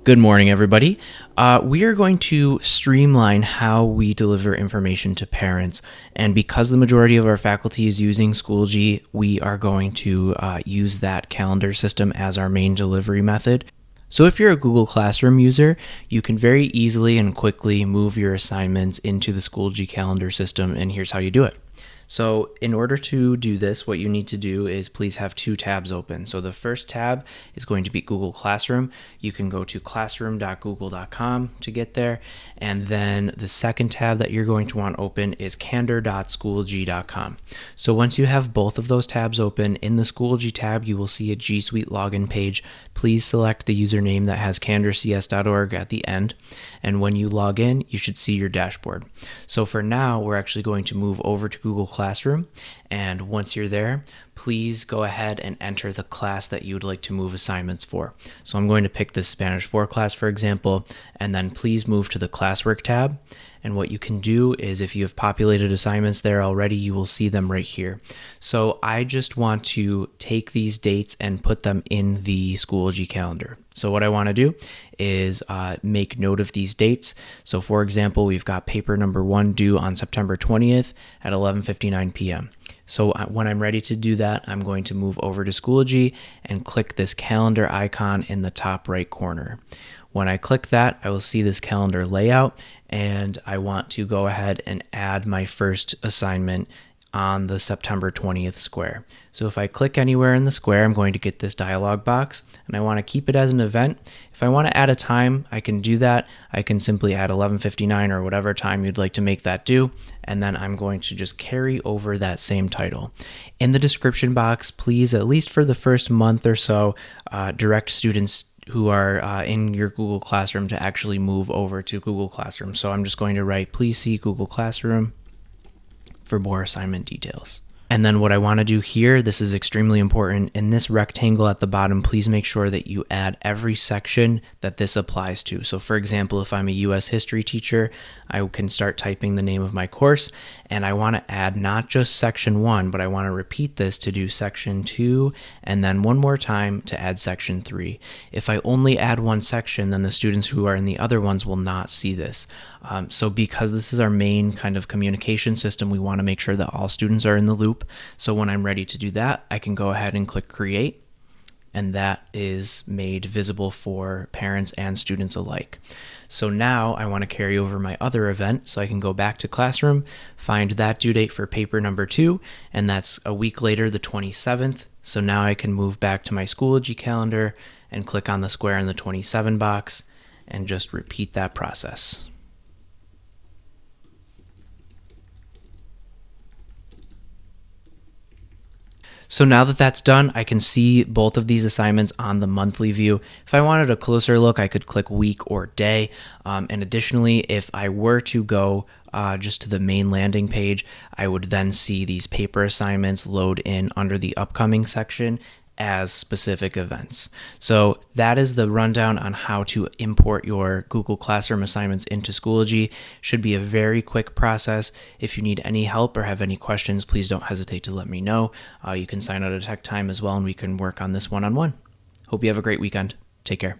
Good morning, everybody. We are going to streamline how we deliver information to parents. And because the majority of our faculty is using Schoology, we are going to use that calendar system as our main delivery method. So if you're a Google Classroom user, you can very easily and quickly move your assignments into the Schoology Calendar system, and here's how you do it. So in order to do this, what you need to do is please have two tabs open. So the first tab is going to be Google Classroom. You can go to classroom.google.com to get there. And then the second tab that you're going to want open is candor.schoology.com. So once you have both of those tabs open, in the Schoology tab, you will see a G Suite login page. Please select the username that has candorcs.org at the end. And when you log in, you should see your dashboard. So for now, we're actually going to move over to Google Classroom. And once you're there, please go ahead and enter the class that you would like to move assignments for. So I'm going to pick this Spanish 4 class, for example, and then please move to the classwork tab. And what you can do is if you have populated assignments there already, you will see them right here. So I just want to take these dates and put them in the Schoology calendar. So what I want to do is make note of these dates. So for example, we've got paper number 1 due on September 20th at 11:59 p.m. So when I'm ready to do that, I'm going to move over to Schoology and click this calendar icon in the top right corner. When I click that, I will see this calendar layout, and I want to go ahead and add my first assignment on the September 20th square. So if I click anywhere in the square, I'm going to get this dialog box, and I want to keep it as an event. If I want to add a time, I can do that. I can simply add 11:59 or whatever time you'd like to make that due, and then I'm going to just carry over that same title. In the description box, please, at least for the first month or so, direct students who are in your Google Classroom to actually move over to Google Classroom. So I'm just going to write, please see Google Classroom for more assignment details. And then what I want to do here, this is extremely important, in this rectangle at the bottom, please make sure that you add every section that this applies to. So for example, if I'm a US history teacher, I can start typing the name of my course, and I want to add not just section 1, but I want to repeat this to do section 2, and then one more time to add section 3. If I only add one section, then the students who are in the other ones will not see this. So because this is our main kind of communication system, we want to make sure that all students are in the loop. So when I'm ready to do that, I can go ahead and click Create, and that is made visible for parents and students alike. So now I want to carry over my other event, so I can go back to Classroom, find that due date for paper number 2, and that's a week later, the 27th. So now I can move back to my Schoology calendar and click on the square in the 27 box and just repeat that process. So now that that's done, I can see both of these assignments on the monthly view. If I wanted a closer look, I could click week or day. And additionally, if I were to go just to the main landing page, I would then see these paper assignments load in under the upcoming section as specific events. So that is the rundown on how to import your Google Classroom assignments into Schoology. Should be a very quick process. If you need any help or have any questions, please don't hesitate to let me know. You can sign out a tech time as well, and we can work on this one-on-one. Hope you have a great weekend. Take care.